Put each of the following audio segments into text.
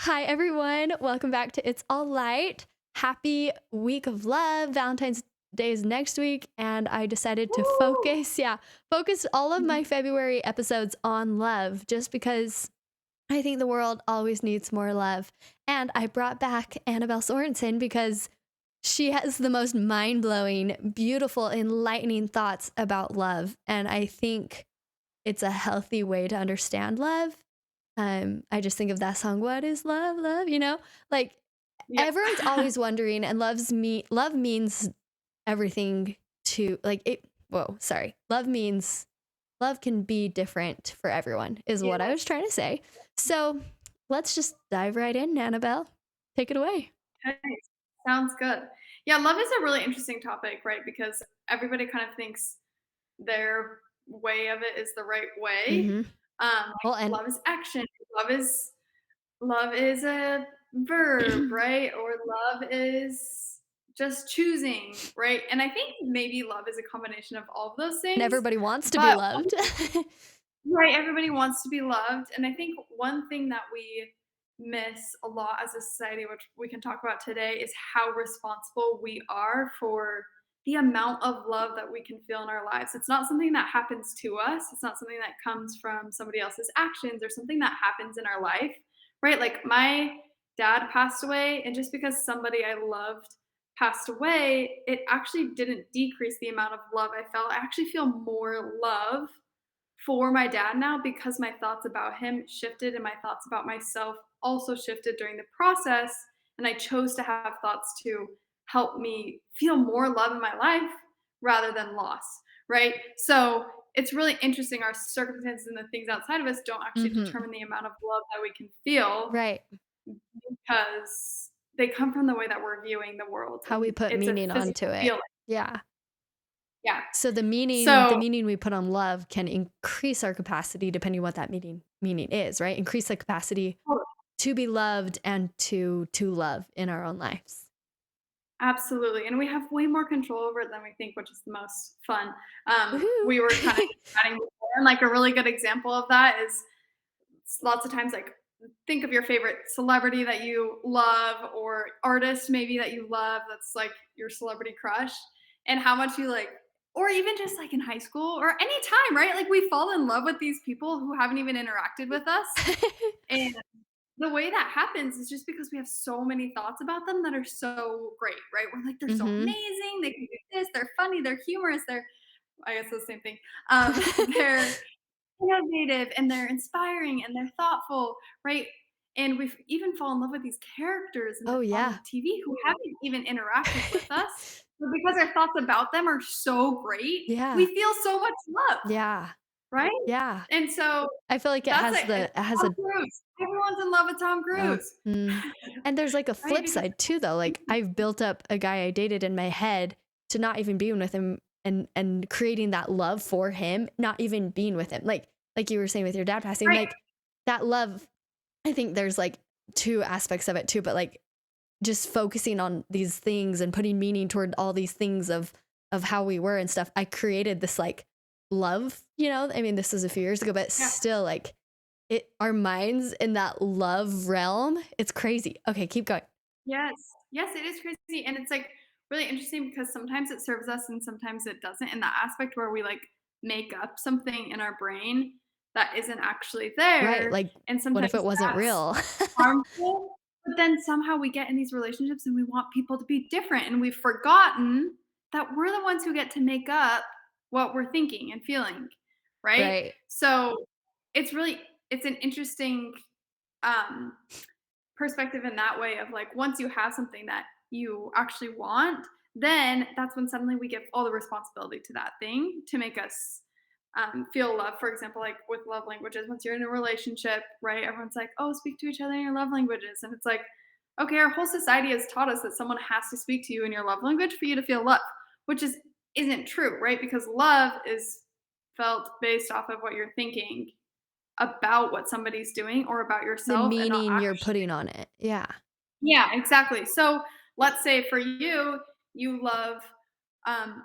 Hi, everyone. Welcome back to It's All Light. Happy week of love. Valentine's Day is next week, and I decided to Woo! focus all of Mhm. my February episodes on love just because I think the world always needs more love. And I brought back Annabelle Sorensen because she has the most mind blowing, beautiful, enlightening thoughts about love. And I think it's a healthy way to understand love. I just think of that song, "What is love, love?" Like Yeah. everyone's always wondering, and love means everything to like it. Whoa, sorry. Love can be different for everyone, is what I was Yes. trying to say. So let's just dive right in, Annabelle. Take it away. Okay. Sounds good. Yeah, love is a really interesting topic, right? Because everybody kind of thinks their way of it is the right way. Hmm. Well, and Love is action. Love is love is a verb, right? Or love is just choosing, right? And I think maybe love is a combination of all of those and things. everybody wants to be But loved. right, everybody wants to be loved, and I think one thing that we miss a lot as a society, which we can talk about today, is how responsible we are for the amount of love that we can feel in our lives. It's not something that happens to us, it's not something that comes from somebody else's actions or something that happens in our life, right? Like, my dad passed away, and just because somebody I loved passed away, it actually didn't decrease the amount of love I felt. I actually feel more love for my dad now because my thoughts about him shifted and my thoughts about myself also shifted during the process. And I chose to have thoughts to help me feel more love in my life rather than loss, right? So it's really interesting. Our circumstances and the things outside of us don't actually Hmm. determine the amount of love that we can feel Right. because they come from the way that we're viewing the world. How we And put it's a meaning onto physical it. feeling. Yeah. Yeah. So the So meaning we put on love can increase our capacity depending what that meaning is, right? Increase the capacity to be loved and to love in our own lives. absolutely, and we have way more control over it than we think, which is the most fun. Woohoo. We were kind of chatting before, and like a really good example of that is lots of times like think of your favorite celebrity that you love or artist maybe that you love that's like your celebrity crush and how much you like or even just like in high school or any time, right? Like we fall in love with these people who haven't even interacted with us. And the way that happens is just because we have so many thoughts about them that are so great, right? We're like, they're so Mhm. amazing, they can do this, they're funny, they're humorous, they're I guess the same thing. They're innovative and they're inspiring and they're thoughtful, right? And we even fall in love with these characters Oh, on yeah. TV who haven't even interacted with us. But because our thoughts about them are so great, Yeah. we feel so much love, Yeah. right? Yeah. And so I feel like that's it. And it has Tom a Cruise. Everyone's in love with Tom oh, Cruise, and there's like a right? flip Because side too though. Like I've built up a guy I dated in my head to not even being with him and creating that love for him, not even being with him. Like you were saying with your dad passing, right, like that love, I think there's like two aspects of it too, but like just focusing on these things and putting meaning toward all these things of how we were and stuff. I created this like love, I mean, this was a few years ago, but yeah. still like it our minds in that love realm, it's crazy. Okay, keep going. Yes. Yes, it is crazy, and it's, like, really interesting because sometimes it serves us and sometimes it doesn't, in that aspect where we, like, make up something in our brain that isn't actually Right, there, like and what sometimes if it wasn't that's real? harmful, but then somehow we get in these relationships and we want people to be different, and we've forgotten that we're the ones who get to make up what we're thinking and feeling, right? Right. So, it's an interesting, um perspective in that way of like once you have something that you actually want, then that's when suddenly we give all the responsibility to that thing to make us feel love. For example, like with love languages, once you're in a relationship, right? Everyone's like, oh, speak to each other in your love languages. And it's like, okay, our whole society has taught us that someone has to speak to you in your love language for you to feel love, which isn't true, right? Because love is felt based off of what you're thinking about what somebody's doing or about The yourself and not meaning you're actually. putting on it. Yeah. Yeah, exactly. So let's say for you, you love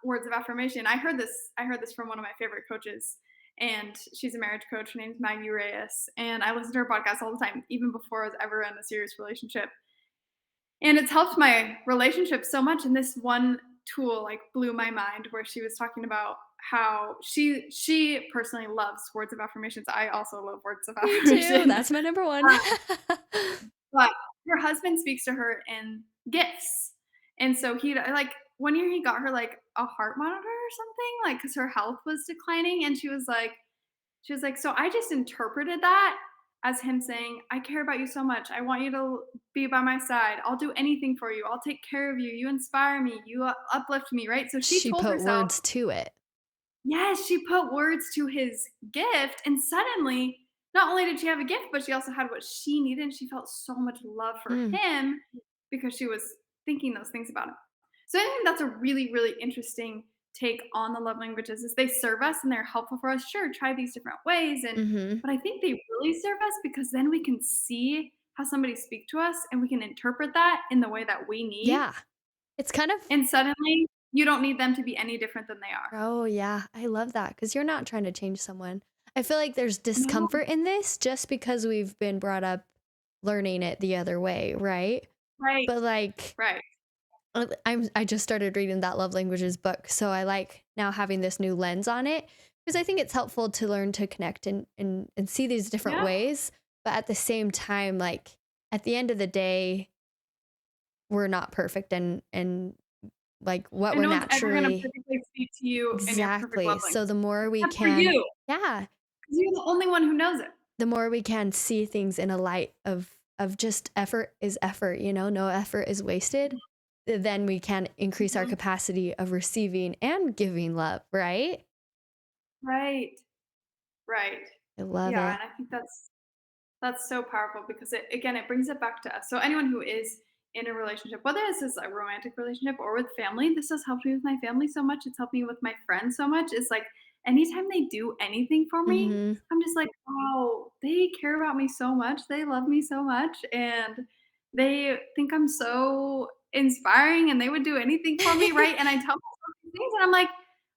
words of affirmation. I heard this from one of my favorite coaches, and she's a marriage coach. Her name's Maggie Reyes, and I listen to her podcast all the time, even before I was ever in a serious relationship. And it's helped my relationship so much. And this one tool like blew my mind where she was talking about how she personally loves words of affirmations. I also love words of Me too. affirmations. That's my number one. But her husband speaks to her in gifts. And so he like one year he got her like a heart monitor or something, like because her health was declining. And she was like, so I just interpreted that as him saying, I care about you so much. I want you to be by my side. I'll do anything for you. I'll take care of you. You inspire me. You uplift me, right? So she She told put herself, words to it. yes, she put words to his gift, and suddenly, not only did she have a gift, but she also had what she needed, and she felt so much love for Mm, him because she was thinking those things about him. So I think that's a really, really interesting take on the love languages is they serve us and they're helpful for us. Sure, try these different ways, and mhm. but I think they really serve us because then we can see how somebody speak to us and we can interpret that in the way that we need. Yeah. It's kind of And suddenly you don't need them to be any different than they are. oh, yeah. I love that because 'cause you're not trying to change someone. I feel like there's No, discomfort in this just because we've been brought up learning it the other way, right? right, But, like, right. I just started reading that love languages book, so I like now having this new lens on it because I think it's helpful to learn to connect and see these different Yeah. ways, but at the same time, like, at the end of the day, we're not perfect and, like, what And we're no one's ever gonna naturally perfectly speak to you in your perfect exactly. love So language, the more we except for can you, yeah, 'cause you're the only one who knows it. the more we can see things in a light of just effort is effort, no effort is wasted, then we can increase our Mhm. capacity of receiving and giving love, right? Right, right. I love Yeah, it. and I think that's so powerful because it again, it brings it back to us. So anyone who is in a relationship, whether this is a romantic relationship or with family, this has helped me with my family so much. It's helped me with my friends so much. It's like anytime they do anything for me, Mhm. I'm just like, wow, they care about me so much. They love me so much. And they think I'm so inspiring and they would do anything for me, right? And I tell myself these things and I'm like,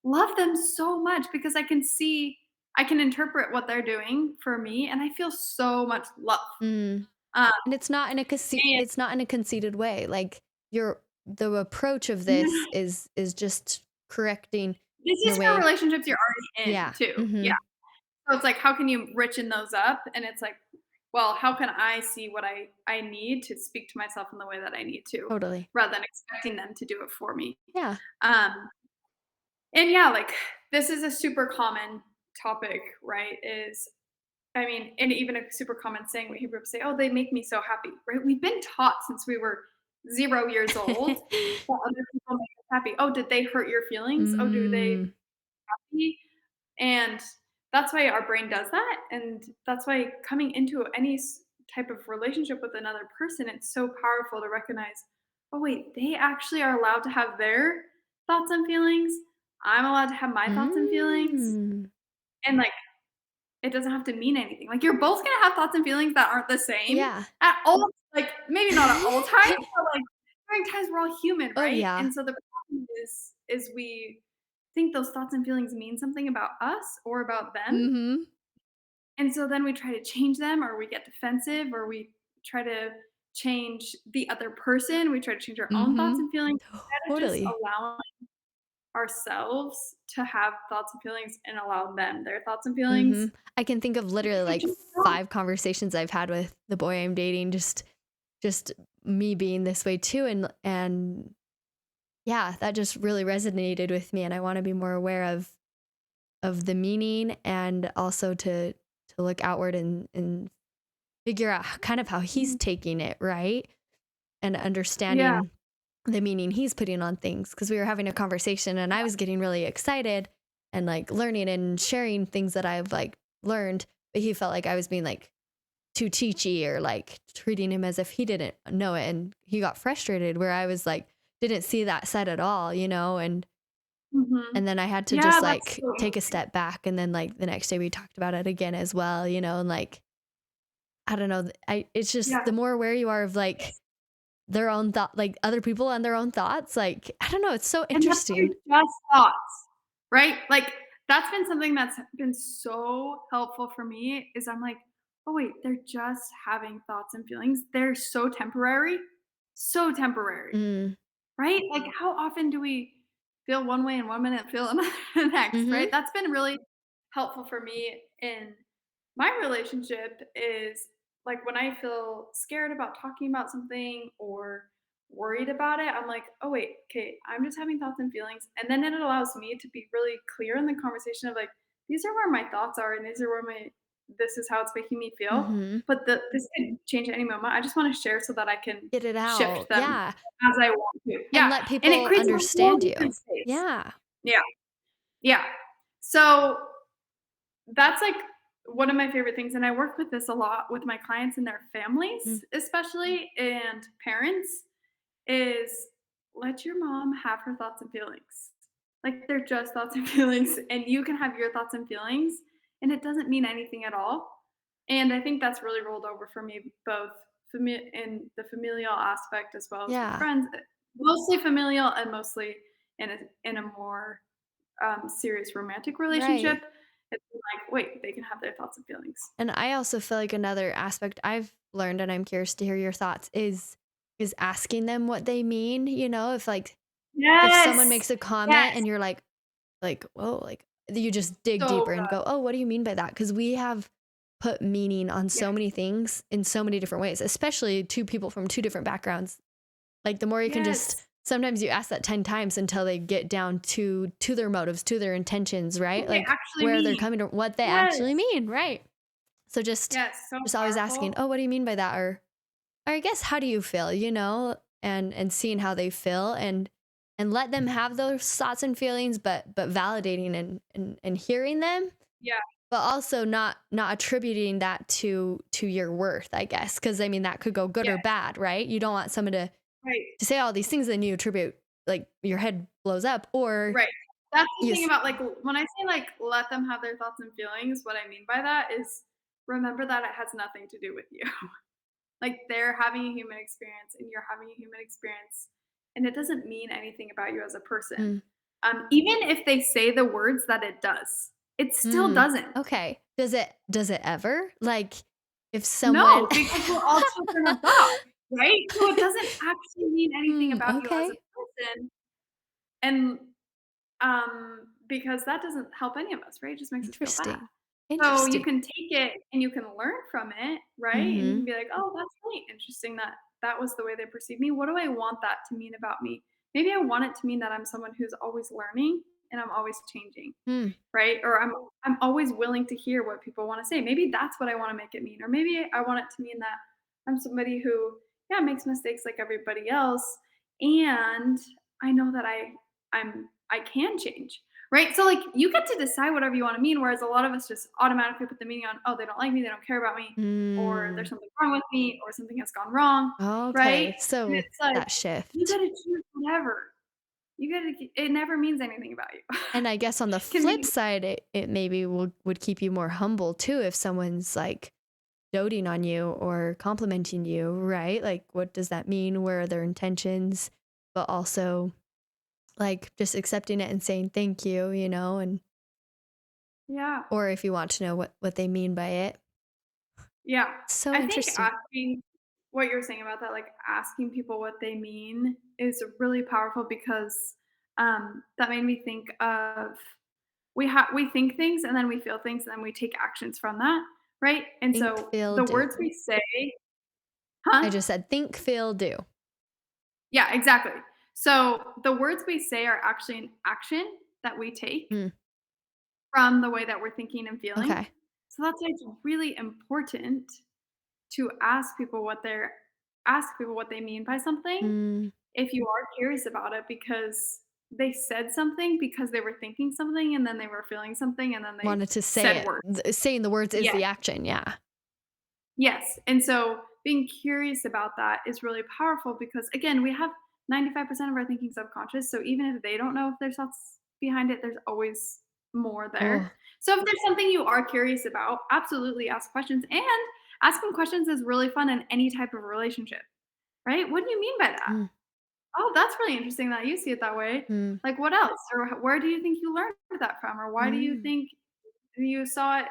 love them so much because I can interpret what they're doing for me, and I feel so much love. Mm. Um, And and it's not in a conceited way, like, the approach of this yeah, is just correcting this in a is for way relationships you're already in yeah, too. Yeah. mhm, So it's like, how can you richen those up? And it's like, well, how can I see what I need to speak to myself in the way that I need to, totally. rather than expecting them to do it for me? Yeah. Um, and yeah, like this is a super common topic, right? Is I mean, and even a super common saying we hear people say, "Oh, they make me so happy," right? We've been taught since we were 0 years old that other people make us happy. Oh, did they hurt your feelings? Oh, do they Mm. happy? And that's why our brain does that, and that's why coming into any type of relationship with another person, it's so powerful to recognize, "Oh, wait, they actually are allowed to have their thoughts and feelings. I'm allowed to have my thoughts and feelings." Mm. And, like, it doesn't have to mean anything. Like, you're both gonna have thoughts and feelings that aren't the same Yeah. at all like, maybe not at all times, but, like, during times we're all human, Oh, right? yeah. And so the problem is we think those thoughts and feelings mean something about us or about them, Mhm. and so then we try to change them or we get defensive or we try to change the other person, we try to change our own thoughts Mhm. and feelings instead of just Totally. allowing ourselves to have thoughts and feelings and allow them their thoughts and feelings. Mhm. I can think of literally, They like, just don't. 5 conversations I've had with the boy I'm dating, just me being this way too, and yeah, that just really resonated with me, and I wanna be more aware of the meaning and also to look outward and figure out kind of how he's Mhm. taking it, right? And Yeah. understanding the meaning he's putting on things because we were having a conversation and I was getting really excited and like learning and sharing things that I've like learned, but he felt like I was being like too teachy or like treating him as if he didn't know it and he got frustrated where I was like didn't see that side at all, and Mhm. then I had to Yeah, just that's like so take a interesting. step back and then like the next day we talked about it again as well, and like I don't know, I it's just Yeah. the more aware you are of like It's their own thought like other people and their own thoughts, like I don't know, it's so and that's interesting. they're just thoughts, right? Like, That's been something that's been so helpful for me is I'm like, "Oh, wait, they're just having thoughts and feelings. They're so temporary." Mm. Right? Like, how often do we feel one way in one minute, feel another the next, Mhm. right? That's been really helpful for me in my relationship is, like, when I feel scared about talking about something or worried about it, I'm like, "Oh, wait, okay, I'm just having thoughts and feelings," and then it allows me to be really clear in the conversation of, like, "These are where my thoughts are, and these are where my this is how it's making me feel, Mhm. but this could change at any moment. I just wanna share so that I can Get it shift out. them Yeah. as I want to." And Yeah, let and it people creates a whole understand different you. space. Yeah. Yeah, yeah. So, that's, like, one of my favorite things, and I work with this a lot with my clients and their Mm. families, especially, and parents, is let your mom have her thoughts and feelings. Like, they're just thoughts and feelings, and you can have your thoughts and feelings, and it doesn't mean anything at all. And I think that's really rolled over for me, both in the familial aspect as well as with Yeah. friends, mostly familial and mostly in a more serious romantic relationship. Right. It's like, wait, they can have their thoughts and feelings. And I also feel like another aspect I've learned, and I'm curious to hear your thoughts, is asking them what they mean, you know, if someone Yes. makes a comment Yes. and you're like, "Whoa," like, you just dig So deeper and good. go, "Oh, what do you mean by that?" Because we have put meaning on Yes. so many things in so many different ways, especially 2 people from 2 different backgrounds. Like, the more you can just Yes. sometimes you ask that 10 times until they get down to their motives, to their intentions, What right? they Like, actually where they're mean. coming to what they actually Yes. mean, right? So Yes, so just always asking, powerful. "Oh, what do you mean by that?" Or I guess, "How do you feel?" You know? And seeing how they feel and let them have those thoughts and feelings, but validating and hearing them, Yeah. but also not attributing that to your worth, I guess. Because I mean, that could go good or Yes. bad, right? You don't want someone Right. to say all these things, then you attribute like, your head blows up, or Right. That's the you thing s about, like, when I say, like, let them have their thoughts and feelings, what I mean by that is remember that it has nothing to do with you. Like, they're having a human experience and you're having a human experience, and it doesn't mean anything about you as a person. mm, Even if they say the words that it does, it still mm, doesn't. okay. Does it ever? Like, if someone No, because we're all children of God, right? So it doesn't actually mean anything Mm, about you as a okay. person, and, because that doesn't help any of us, right? It just makes us feel bad. Interesting. So you Interesting. can take it and you can learn from it, right? And you can Mhm. be like, "Oh, that's really interesting that that was the way they perceive me. What do I want that to mean about me? Maybe I want it to mean that I'm someone who's always learning and I'm always changing." Hmm. Right? Or I'm always willing to hear what people wanna say. Maybe that's what I wanna make it mean, or maybe I want it to mean that I'm somebody who, yeah, makes mistakes like everybody else, and I know that I can change, right? So, like, you get to decide whatever you wanna mean, whereas a lot of us just automatically put the meaning on, "Oh, they don't like me, they don't care about me," or "There's Mm. something wrong with me," or "Something has gone wrong," right? Okay, And so it's like, that you shift. gotta choose whatever. You gotta it never means anything about you. And I guess on the It can flip mean side, it maybe would keep you more humble too if someone's, like, doting on you or complimenting you, right? Like, what does that mean? Where are their intentions? But also, like, just accepting it and saying thank you, you know, and yeah. or if you want to know what they mean by it. Yeah. So I think interesting. asking what you're saying about that, like asking people what they mean is really powerful because that made me think of we think things and then we feel things and then we take actions from that, right? And Think, so feel, the do. words we say, I huh? just said think, feel, do. Yeah, exactly. So the words we say are actually an action that we take Mm, from the way that we're thinking and feeling. okay. So that's why it's really important to ask people what they mean by something Mm. if you are curious about it because they said something because they were thinking something and then they were feeling something and then they Wanted to say said it. words. Saying the words is Yes. the action, yeah. Yes. And so being curious about that is really powerful because again, we have 95% of our thinking subconscious. So even if they don't know if there's thoughts behind it, there's always more Oh, there. So if there's something you are curious about, absolutely ask questions. And asking questions is really fun in any type of relationship, right? What do you mean by that? mm. Oh, that's really interesting that you see it that way. Mm. Like, what else? Or where do you think you learned that from? Or why do you Mm. think you saw it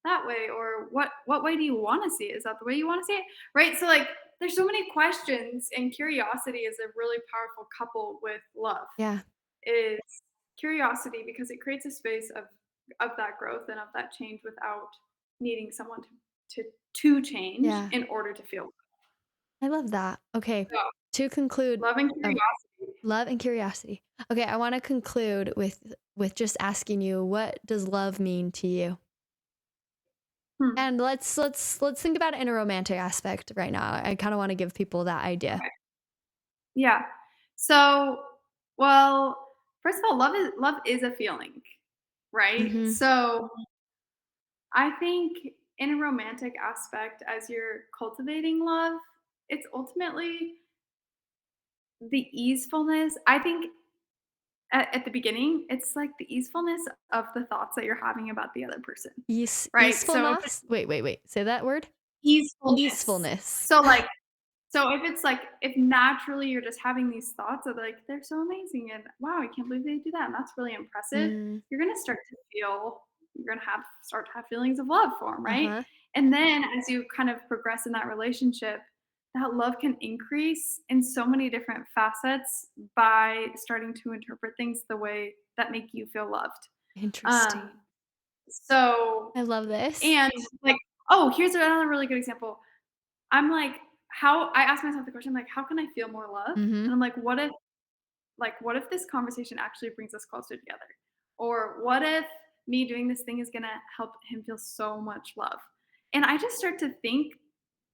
that way? Or what way do you wanna see it? Is that the way you wanna see it? Right? So, like, there's so many questions, and curiosity is a really powerful couple with love. Yeah. Is curiosity because it creates a space of that growth and of that change without needing someone to change Yeah. in order to feel I love that. Okay. so, To conclude, love and oh, curiosity. love and curiosity. Okay, I want to conclude with just asking you, what does love mean to you? Hmm, And let's think about it in a romantic aspect right now. I kind of want to give people that idea. okay. Yeah. So, well, first of all, love is a feeling, right? Mhm. So, I think in a romantic aspect, as you're cultivating love, it's ultimately the easefulness. I think at the beginning, it's like the easefulness of the thoughts that you're having about the other person, right? So if it's Easefulness? Wait, wait, wait. Say that word? easefulness. Easefulness. So like so if it's like if naturally you're just having these thoughts of like they're so amazing and wow, I can't believe they do that and that's really impressive, Mm. you're gonna start to feel you're gonna have start to have feelings of love for them, right? Uh-huh. And then as you kind of progress in that relationship, that love can increase in so many different facets by starting to interpret things the way that make you feel loved. Um, Interesting. so I love this. and like, oh, here's another really good example. I'm like, how I ask myself the question, like, how can I feel more loved? Mhm. And I'm what if this conversation actually brings us closer together? Or what if me doing this thing is gonna help him feel so much love? And I just start to think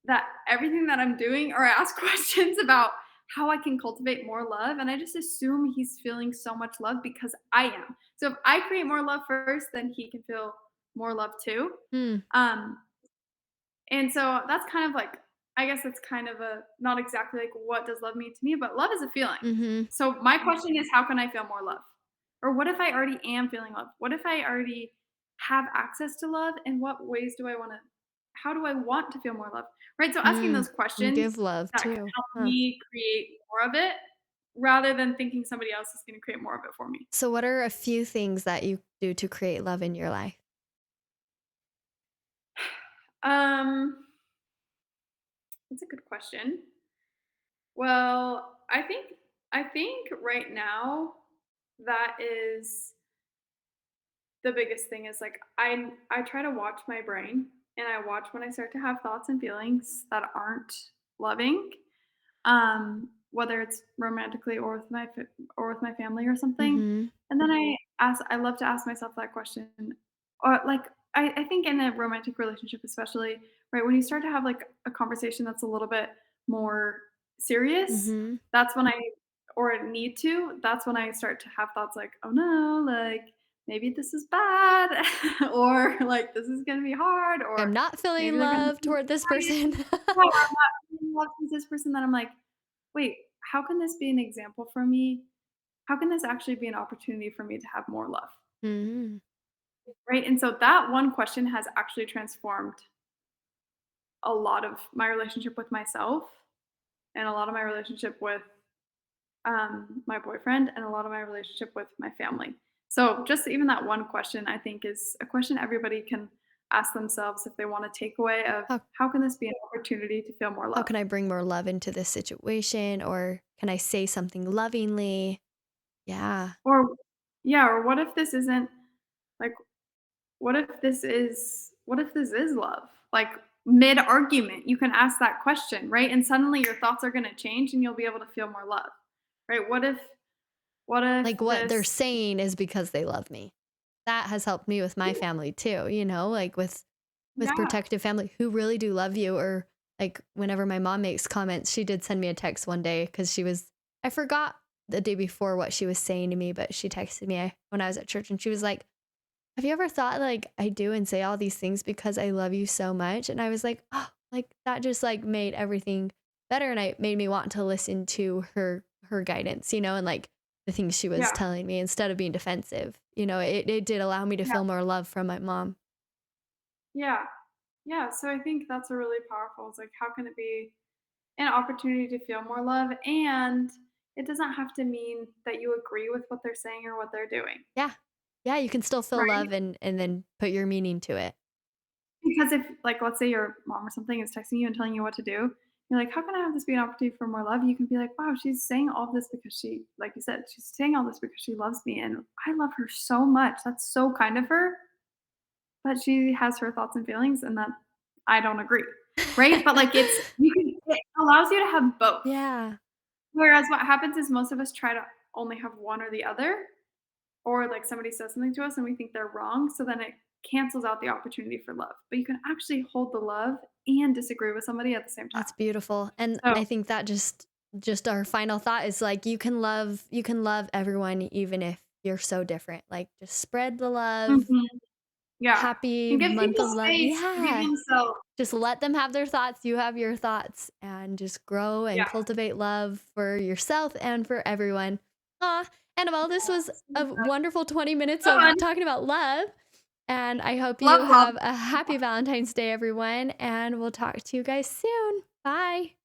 that everything that I'm doing, or I ask questions about how I can cultivate more love, and I just assume he's feeling so much love because I am. So if I create more love first, then he can feel more love too. Mm. Um, and so that's kind of like I guess it's kind of a not exactly like what does love mean to me, but love is a feeling. Mhm. So my question is how can I feel more love? Or what if I already am feeling love? What if I already have access to love? And what ways do I want to how do I want to feel more love? Right? So asking Mm. those And questions give love that can too. help Huh. me create more of it rather than thinking somebody else is going to create more of it for me. So what are a few things that you do to create love in your life? Um, that's a good question. Well, I think right now that is the biggest thing is like I try to watch my brain and I watch when I start to have thoughts and feelings that aren't loving, whether it's romantically or with my family or something. Mhm. And then I love to ask myself that question. Or like I think in a romantic relationship especially, right, when you start to have like a conversation that's a little bit more serious, Mhm. that's when I or need to, that's when I start to have thoughts like, oh no, like maybe this is bad or like this is gonna be hard I'm or not feeling maybe they're gonna love toward this person. yeah, I'm not in love with this person that I'm like, "Wait, how can this be an example for me? How can this actually be an opportunity for me to have more love?" Mhm. Right? And so that one question has actually transformed a lot of my relationship with myself and a lot of my relationship with, my boyfriend and a lot of my relationship with my family. So just even that one question, I think, is a question everybody can ask themselves if they want a takeaway of, How "How can this be an opportunity to feel more how love?" can I bring more love into this situation, or can I say something lovingly? Yeah. Or yeah, or what if this isn't like what if this is love? Like mid argument, you can ask that question, right? And suddenly your thoughts are going to change and you'll be able to feel more love. Right? What if Like, what they're this saying is because they love me. That has helped me with my family too, like with yeah, protective family who really do love you. Or like whenever my mom makes comments, she did send me a text one day because I forgot the day before what she was saying to me, but she texted me when I was at church and she was like, have you ever thought like I do and say all these things because I love you so much? And I was like, oh, like that just like made everything better, and it made me want to listen to her guidance, and like the things she was yeah, telling me instead of being defensive. It did allow me to yeah, feel more love from my mom. yeah. Yeah, so I think that's a really powerful. It's like how can it be an opportunity to feel more love and it doesn't have to mean that you agree with what they're saying or what they're doing, Yeah. Yeah, you can still feel right? love and then put your meaning to it. Because if, like, let's say your mom or something is texting you and telling you what to do, you're like, "How can I have this be an opportunity for more love?" You can be like, "Wow, she's saying all this because she," like you said, "she's saying all this because she loves me, and I love her so much. That's so kind of her, but she has her thoughts and feelings, and that I don't agree." Right? But, like, it allows you to have both. Yeah. Whereas what happens is most of us try to only have one or the other, or, like, somebody says something to us and we think they're wrong, so then it cancels out the opportunity for love. But you can actually hold the love and disagree with somebody at the same time. That's beautiful. And So I think that just our final thought is like you can love everyone even if you're so different. Like just spread the love. mhm, yeah, Happy and give month people of love. space to be Yeah. themselves. Just let them have their thoughts, you have your thoughts, and just grow and Yeah, cultivate love for yourself and for everyone. Aw, Annabelle, this was a wonderful 20 minutes so of fun. talking about love, and I hope you Love love. have a happy Valentine's Day, everyone, and we'll talk to you guys soon. Bye.